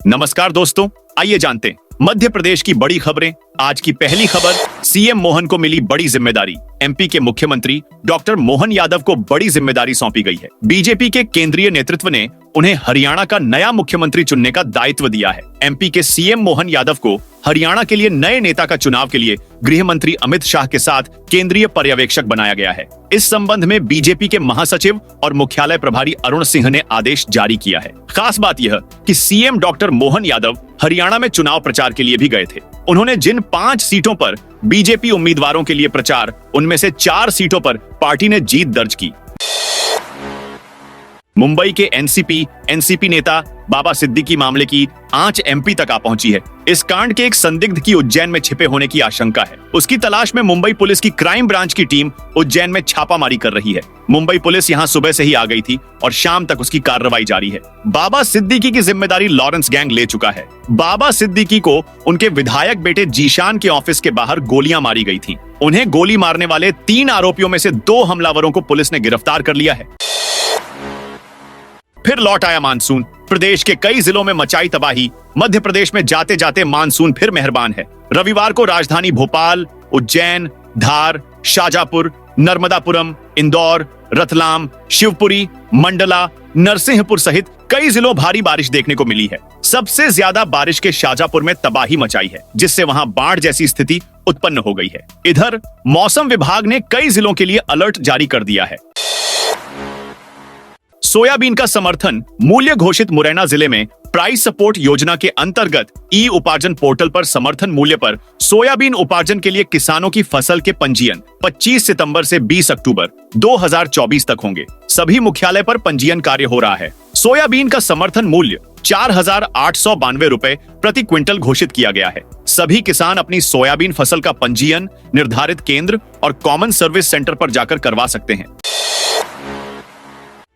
नमस्कार दोस्तों, आइए जानते हैं मध्य प्रदेश की बड़ी खबरें। आज की पहली खबर, सीएम मोहन को मिली बड़ी जिम्मेदारी। एमपी के मुख्यमंत्री डॉक्टर मोहन यादव को बड़ी जिम्मेदारी सौंपी गई है। बीजेपी के केंद्रीय नेतृत्व ने उन्हें हरियाणा का नया मुख्यमंत्री चुनने का दायित्व दिया है। एमपी के सीएम मोहन यादव को हरियाणा के लिए नए नेता का चुनाव के लिए गृह मंत्री अमित शाह के साथ केंद्रीय पर्यवेक्षक बनाया गया है। इस संबंध में बीजेपी के महासचिव और मुख्यालय प्रभारी अरुण सिंह ने आदेश जारी किया है। खास बात यह कि सीएम डॉक्टर मोहन यादव हरियाणा में चुनाव प्रचार के लिए भी गए थे। उन्होंने जिन 5 सीटों पर बीजेपी उम्मीदवारों के लिए प्रचार, उनमें से 4 सीटों पर पार्टी ने जीत दर्ज की। मुंबई के एनसीपी नेता बाबा सिद्दीकी मामले की आंच एमपी तक आ पहुंची है। इस कांड के एक संदिग्ध की उज्जैन में छिपे होने की आशंका है। उसकी तलाश में मुंबई पुलिस की क्राइम ब्रांच की टीम उज्जैन में छापामारी कर रही है। मुंबई पुलिस यहां सुबह से ही आ गई थी और शाम तक उसकी कार्रवाई जारी है। बाबा सिद्दीकी की जिम्मेदारी लॉरेंस गैंग ले चुका है। बाबा सिद्दीकी को उनके विधायक बेटे जीशान के ऑफिस के बाहर गोलियां मारी गई थी। उन्हें गोली मारने वाले 3 आरोपियों में से 2 हमलावरों को पुलिस ने गिरफ्तार कर लिया है। फिर लौट आया मानसून। प्रदेश के कई जिलों में मचाई तबाही। मध्य प्रदेश में जाते जाते मानसून फिर मेहरबान है। रविवार को राजधानी भोपाल, उज्जैन, धार, शाजापुर, नर्मदापुरम, इंदौर, रतलाम, शिवपुरी, मंडला, नरसिंहपुर सहित कई जिलों भारी बारिश देखने को मिली है। सबसे ज्यादा बारिश के शाजापुर में तबाही मचाई है, जिससे वहां बाढ़ जैसी स्थिति उत्पन्न हो गई है। इधर मौसम विभाग ने कई जिलों के लिए अलर्ट जारी कर दिया है। सोयाबीन का समर्थन मूल्य घोषित मुरैना जिले में प्राइस सपोर्ट योजना के अंतर्गत ई उपार्जन पोर्टल पर समर्थन मूल्य पर सोयाबीन उपार्जन के लिए किसानों की फसल के पंजीयन 25 सितंबर से 20 अक्टूबर 2024 तक होंगे। सभी मुख्यालय पर पंजीयन कार्य हो रहा है। सोयाबीन का समर्थन मूल्य 4,892 रुपए प्रति क्विंटल घोषित किया गया है। सभी किसान अपनी सोयाबीन फसल का पंजीयन निर्धारित केंद्र और कॉमन सर्विस सेंटर पर जाकर करवा सकते हैं।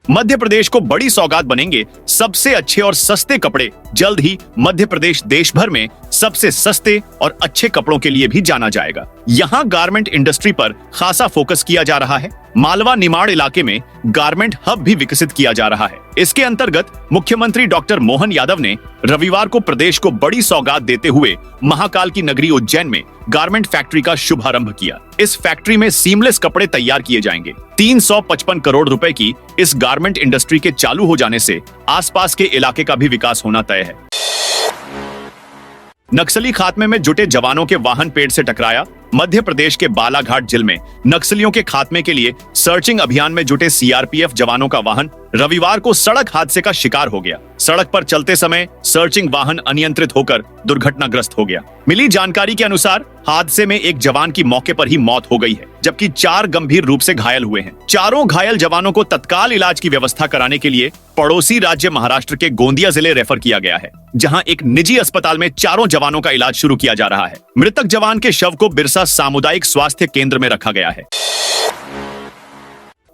मध्य प्रदेश को बड़ी सौगात बनेंगे सबसे अच्छे और सस्ते कपड़े। जल्द ही मध्य प्रदेश देश भर में सबसे सस्ते और अच्छे कपड़ों के लिए भी जाना जाएगा। यहाँ गारमेंट इंडस्ट्री पर खासा फोकस किया जा रहा है। मालवा निमाड़ इलाके में गारमेंट हब भी विकसित किया जा रहा है। इसके अंतर्गत मुख्यमंत्री डॉक्टर मोहन यादव ने रविवार को प्रदेश को बड़ी सौगात देते हुए महाकाल की नगरी उज्जैन में गारमेंट फैक्ट्री का शुभारंभ किया। इस फैक्ट्री में सीमलेस कपड़े तैयार किए जाएंगे। 355 करोड़ रुपए की इस गारमेंट इंडस्ट्री के चालू हो जाने से आसपास के इलाके का भी विकास होना तय है। नक्सली खात्मे में जुटे जवानों के वाहन पेड़ से टकराया। मध्य प्रदेश के बालाघाट जिले में नक्सलियों के खात्मे के लिए सर्चिंग अभियान में जुटे सीआरपीएफ जवानों का वाहन रविवार को सड़क हादसे का शिकार हो गया। सड़क पर चलते समय सर्चिंग वाहन अनियंत्रित होकर दुर्घटनाग्रस्त हो गया। मिली जानकारी के अनुसार हादसे में एक जवान की मौके पर ही मौत हो गई है, जबकि 4 गंभीर रूप से घायल हुए हैं। चारों घायल जवानों को तत्काल इलाज की व्यवस्था कराने के लिए पड़ोसी राज्य महाराष्ट्र के गोंदिया जिले रेफर किया गया है, जहां एक निजी अस्पताल में चारों जवानों का इलाज शुरू किया जा रहा है। मृतक जवान के शव को बिरसा सामुदायिक स्वास्थ्य केंद्र में रखा गया है।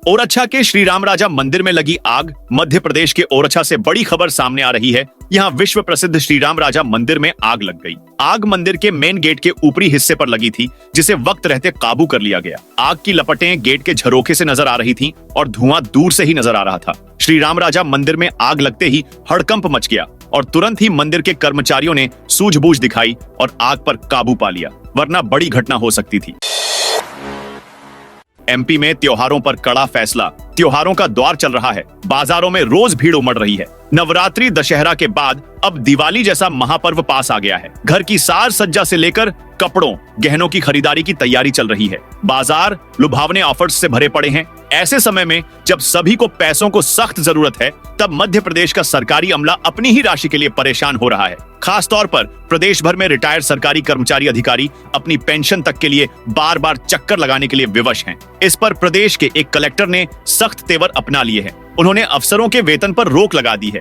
ओरछा के श्री राम राजा मंदिर में लगी आग। मध्य प्रदेश के ओरछा से बड़ी खबर सामने आ रही है। यहाँ विश्व प्रसिद्ध श्री राम राजा मंदिर में आग लग गई। आग मंदिर के मेन गेट के ऊपरी हिस्से पर लगी थी, जिसे वक्त रहते काबू कर लिया गया। आग की लपटें गेट के झरोखे से नजर आ रही थीं और धुआं दूर से ही नजर आ रहा था। श्री राम राजा मंदिर में आग लगते ही हड़कंप मच गया और तुरंत ही मंदिर के कर्मचारियों ने सूझबूझ दिखाई और आग पर काबू पा लिया, वरना बड़ी घटना हो सकती थी। एमपी में त्योहारों पर कड़ा फैसला। त्योहारों का दौर चल रहा है। बाजारों में रोज भीड़ उमड़ रही है। नवरात्रि दशहरा के बाद अब दिवाली जैसा महापर्व पास आ गया है। घर की साज सज्जा से लेकर कपड़ों, गहनों की खरीदारी की तैयारी चल रही है। बाजार लुभावने ऑफर्स से भरे पड़े हैं। ऐसे समय में जब सभी को पैसों को सख्त जरूरत है, तब मध्य प्रदेश का सरकारी अमला अपनी ही राशि के लिए परेशान हो रहा है। खास तौर पर प्रदेश भर में रिटायर्ड सरकारी कर्मचारी अधिकारी अपनी पेंशन तक के लिए बार बार चक्कर लगाने के लिए विवश हैं। इस पर प्रदेश के एक कलेक्टर ने सख्त तेवर अपना लिए हैं। उन्होंने अफसरों के वेतन पर रोक लगा दी है।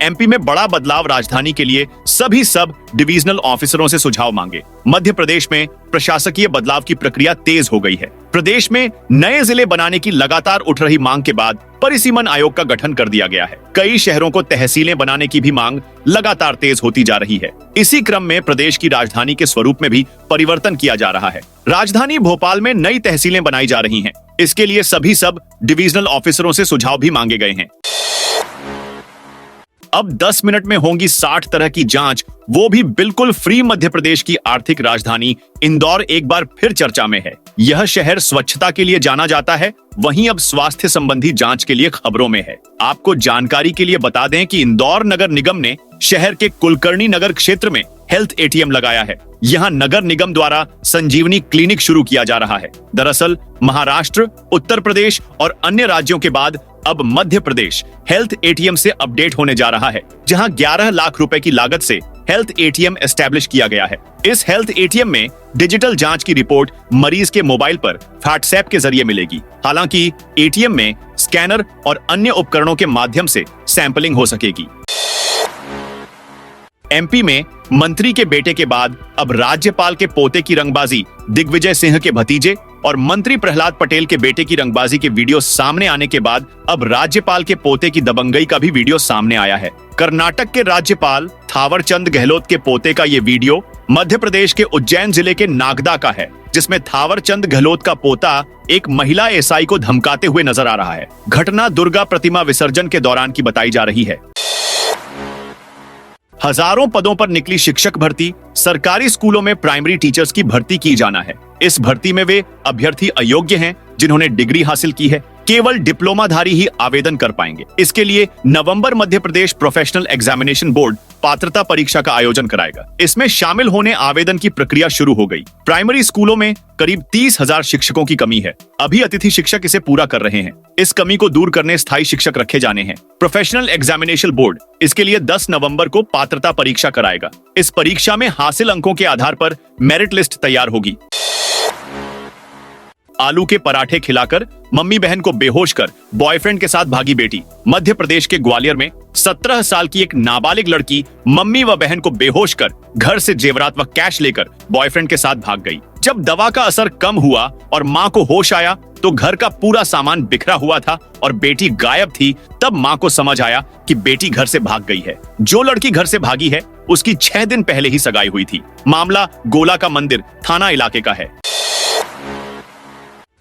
एमपी में बड़ा बदलाव। राजधानी के लिए सभी सब डिविजनल ऑफिसरों से सुझाव मांगे। मध्य प्रदेश में प्रशासकीय बदलाव की प्रक्रिया तेज हो गई है। प्रदेश में नए जिले बनाने की लगातार उठ रही मांग के बाद परिसीमन आयोग का गठन कर दिया गया है। कई शहरों को तहसीलें बनाने की भी मांग लगातार तेज होती जा रही है। इसी क्रम में प्रदेश की राजधानी के स्वरूप में भी परिवर्तन किया जा रहा है। राजधानी भोपाल में नई तहसीलें बनाई जा रही हैं। इसके लिए सभी सब डिविजनल ऑफिसरों से सुझाव भी मांगे गए हैं। अब 10 मिनट में होंगी 60 तरह की जांच, वो भी बिल्कुल फ्री। मध्य प्रदेश की आर्थिक राजधानी इंदौर एक बार फिर चर्चा में है। यह शहर स्वच्छता के लिए जाना जाता है, वहीं अब स्वास्थ्य संबंधी जांच के लिए खबरों में है। आपको जानकारी के लिए बता दें कि इंदौर नगर निगम ने शहर के कुलकर्णी नगर क्षेत्र में हेल्थ एटीएम लगाया है। यहाँ नगर निगम द्वारा संजीवनी क्लिनिक शुरू किया जा रहा है। दरअसल महाराष्ट्र, उत्तर प्रदेश और अन्य राज्यों के बाद अब मध्य प्रदेश हेल्थ एटीएम से अपडेट होने जा रहा है, जहां 11 लाख रुपए की लागत से हेल्थ एटीएम एस्टैब्लिश किया गया है। इस हेल्थ एटीएम में डिजिटल जांच की रिपोर्ट मरीज के मोबाइल पर व्हाट्सएप के जरिए मिलेगी। हालांकि एटीएम में स्कैनर और अन्य उपकरणों के माध्यम से सैंपलिंग हो सकेगी। एमपी में मंत्री के बेटे के बाद अब राज्यपाल के पोते की रंगबाजी, दिग्विजय सिंह के भतीजे और मंत्री प्रहलाद पटेल के बेटे की रंगबाजी के वीडियो सामने आने के बाद अब राज्यपाल के पोते की दबंगई का भी वीडियो सामने आया है। कर्नाटक के राज्यपाल थावरचंद गहलोत के पोते का ये वीडियो मध्य प्रदेश के उज्जैन जिले के नागदा का है, जिसमें थावरचंद गहलोत का पोता एक महिला एसआई को धमकाते हुए नजर आ रहा है। घटना दुर्गा प्रतिमा विसर्जन के दौरान की बताई जा रही है। हजारों पदों पर निकली शिक्षक भर्ती। सरकारी स्कूलों में प्राइमरी टीचर्स की भर्ती की जाना है। इस भर्ती में वे अभ्यर्थी अयोग्य हैं जिन्होंने डिग्री हासिल की है। केवल डिप्लोमाधारी ही आवेदन कर पाएंगे। इसके लिए नवंबर Madhya Pradesh professional examination board पात्रता परीक्षा का आयोजन कराएगा। इसमें शामिल होने आवेदन की प्रक्रिया शुरू हो गई। प्राइमरी स्कूलों में करीब 30,000 शिक्षकों की कमी है। अभी अतिथि शिक्षक इसे पूरा कर रहे हैं। इस कमी को दूर करने स्थायी शिक्षक रखे जाने हैं। प्रोफेशनल एग्जामिनेशन बोर्ड इसके लिए 10 नवंबर को पात्रता परीक्षा कराएगा। इस परीक्षा में हासिल अंकों के आधार पर मेरिट लिस्ट तैयार होगी। आलू के पराठे खिलाकर मम्मी बहन को बेहोश कर बॉयफ्रेंड के साथ भागी बेटी। मध्य प्रदेश के ग्वालियर में 17 साल की एक नाबालिग लड़की मम्मी व बहन को बेहोश कर घर से जेवरात व कैश लेकर बॉयफ्रेंड के साथ भाग गई। जब दवा का असर कम हुआ और मां को होश आया तो घर का पूरा सामान बिखरा हुआ था और बेटी गायब थी। तब मां को समझ आया कि बेटी घर से भाग गई है। जो लड़की घर से भागी है उसकी 6 दिन पहले ही सगाई हुई थी। मामला गोला का मंदिर थाना इलाके का है।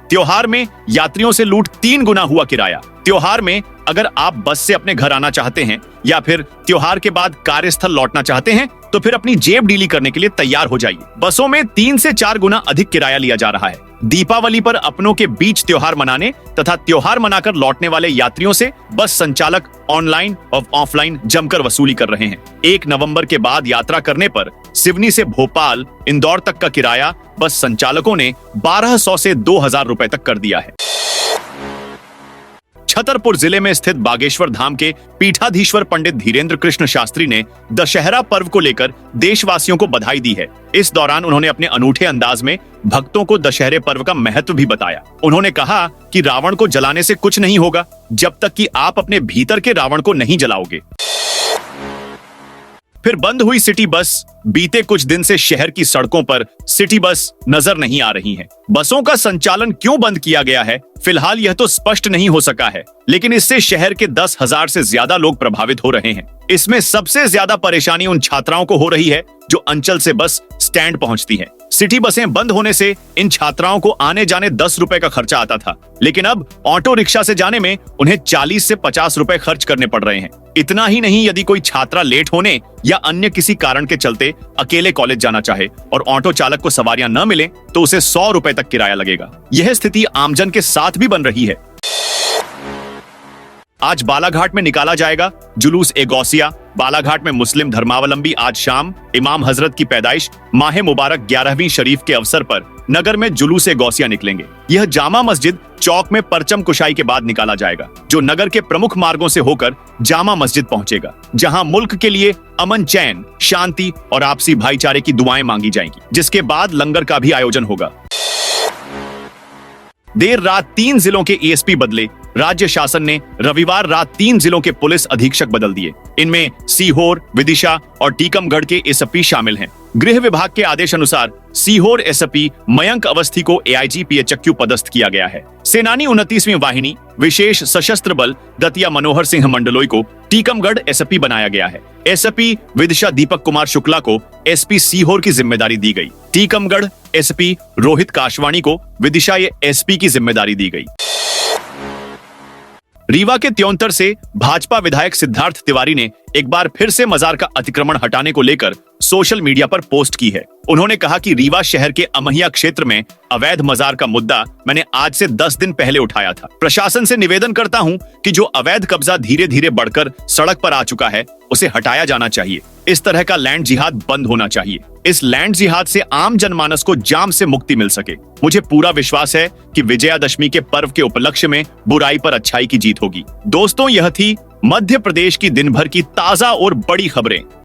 त्योहार में यात्रियों से लूट 3 गुना हुआ किराया। त्योहार में अगर आप बस से अपने घर आना चाहते हैं या फिर त्योहार के बाद कार्यस्थल लौटना चाहते हैं तो फिर अपनी जेब ढीली करने के लिए तैयार हो जाइए। बसों में 3 से 4 गुना अधिक किराया लिया जा रहा है। दीपावली पर अपनों के बीच त्योहार मनाने तथा त्योहार मनाकर लौटने वाले यात्रियों से बस संचालक ऑनलाइन और ऑफलाइन जमकर वसूली कर रहे हैं। 1 नवंबर के बाद यात्रा करने पर सिवनी से भोपाल, इंदौर तक का किराया बस संचालकों ने 1200 से 2000 रुपए तक कर दिया है। छतरपुर जिले में स्थित बागेश्वर धाम के पीठाधीश्वर पंडित धीरेन्द्र कृष्ण शास्त्री ने दशहरा पर्व को लेकर देशवासियों को बधाई दी है। इस दौरान उन्होंने अपने अनूठे अंदाज में भक्तों को दशहरे पर्व का महत्व भी बताया। उन्होंने कहा कि रावण को जलाने से कुछ नहीं होगा जब तक कि आप अपने भीतर के रावण को नहीं जलाओगे। फिर बंद हुई सिटी बस। बीते कुछ दिन से शहर की सड़कों पर सिटी बस नजर नहीं आ रही हैं। बसों का संचालन क्यों बंद किया गया है, फिलहाल यह तो स्पष्ट नहीं हो सका है, लेकिन इससे शहर के 10,000 से ज्यादा लोग प्रभावित हो रहे हैं। इसमें सबसे ज्यादा परेशानी उन छात्राओं को हो रही है जो अंचल से बस स्टैंड पहुंचती हैं। सिटी बसें बंद होने से इन छात्राओं को आने जाने 10 रुपए का खर्चा आता था, लेकिन अब ऑटो रिक्शा से जाने में उन्हें 40 से 50 रुपए खर्च करने पड़ रहे हैं। इतना ही नहीं, यदि कोई छात्रा लेट होने या अन्य किसी कारण के चलते अकेले कॉलेज जाना चाहे और ऑटो चालक को सवारियां न मिले तो उसे 100 रुपए तक किराया लगेगा। यह स्थिति आमजन के साथ भी बन रही है। आज बालाघाट में निकाला जाएगा जुलूस ए गौसिया। बालाघाट में मुस्लिम धर्मावलंबी आज शाम इमाम हजरत की पैदाइश माह मुबारक 11वीं शरीफ के अवसर पर नगर में जुलूस ए गौसिया निकलेंगे। यह जामा मस्जिद चौक में परचम कुशाई के बाद निकाला जाएगा, जो नगर के प्रमुख मार्गों से होकर जामा मस्जिद पहुंचेगा, जहां मुल्क के लिए अमन, चैन, शांति और आपसी भाईचारे की दुआएं मांगी जाएंगी, जिसके बाद लंगर का भी आयोजन होगा। देर रात 3 जिलों के एएसपी बदले। राज्य शासन ने रविवार रात 3 जिलों के पुलिस अधीक्षक बदल दिए। इनमें सीहोर, विदिशा और टीकमगढ़ के एसपी शामिल हैं। गृह विभाग के आदेश अनुसार सीहोर एसपी मयंक अवस्थी को एआईजी पीएचक्यू पदस्थ किया गया है। सेनानी 29वीं वाहिनी विशेष सशस्त्र बल दतिया मनोहर सिंह मंडलोई को टीकमगढ़ एसपी बनाया गया है। एसपी विदिशा दीपक कुमार शुक्ला को एसपी सीहोर की जिम्मेदारी दी गई। टीकमगढ़ एसपी रोहित काशवाणी को विदिशा एसपी की जिम्मेदारी दी गई। रीवा के त्योंतर से भाजपा विधायक सिद्धार्थ तिवारी ने एक बार फिर से मजार का अतिक्रमण हटाने को लेकर सोशल मीडिया पर पोस्ट की है। उन्होंने कहा कि रीवा शहर के अमहिया क्षेत्र में अवैध मजार का मुद्दा मैंने आज से 10 दिन पहले उठाया था। प्रशासन से निवेदन करता हूं कि जो अवैध कब्जा धीरे धीरे बढ़कर सड़क पर आ चुका है उसे हटाया जाना चाहिए। इस तरह का लैंड जिहाद बंद होना चाहिए। इस लैंड जिहाद से आम जनमानस को जाम से मुक्ति मिल सके। मुझे पूरा विश्वास है कि विजयादशमी के पर्व के उपलक्ष्य में बुराई पर अच्छाई की जीत होगी। दोस्तों, यह थी मध्य प्रदेश की दिन भर की ताजा और बड़ी खबरें।